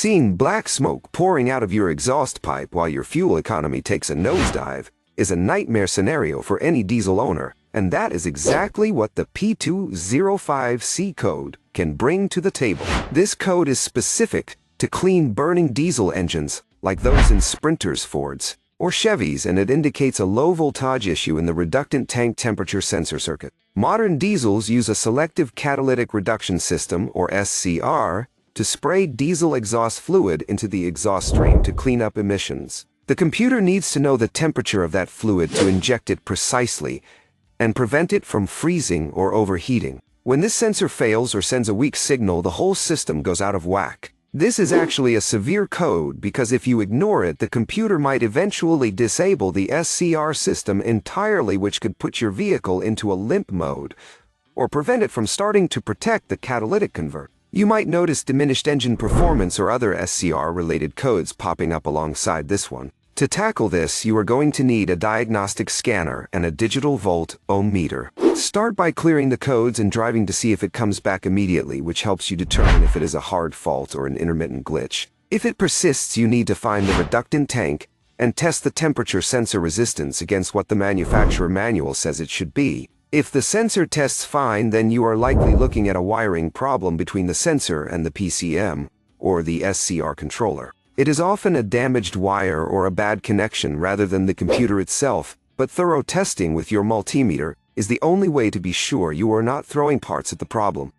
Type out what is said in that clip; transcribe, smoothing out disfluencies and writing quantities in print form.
Seeing black smoke pouring out of your exhaust pipe while your fuel economy takes a nosedive is a nightmare scenario for any diesel owner, and that is exactly what the P205C code can bring to the table. This code is specific to clean burning diesel engines like those in Sprinters, Fords, or Chevys, and it indicates a low voltage issue in the reductant tank temperature sensor circuit. Modern diesels use a selective catalytic reduction system, or SCR, to spray diesel exhaust fluid into the exhaust stream to clean up emissions. The computer needs to know the temperature of that fluid to inject it precisely and prevent it from freezing or overheating. When this sensor fails or sends a weak signal, the whole system goes out of whack. This is actually a severe code because if you ignore it, the computer might eventually disable the SCR system entirely, which could put your vehicle into a limp mode or prevent it from starting to protect the catalytic converter. You might notice diminished engine performance or other SCR-related codes popping up alongside this one. To tackle this, you are going to need a diagnostic scanner and a digital volt-ohm meter. Start by clearing the codes and driving to see if it comes back immediately, which helps you determine if it is a hard fault or an intermittent glitch. If it persists, you need to find the reductant tank and test the temperature sensor resistance against what the manufacturer manual says it should be. If the sensor tests fine, then you are likely looking at a wiring problem between the sensor and the PCM, or the SCR controller. It is often a damaged wire or a bad connection rather than the computer itself, but thorough testing with your multimeter is the only way to be sure you are not throwing parts at the problem.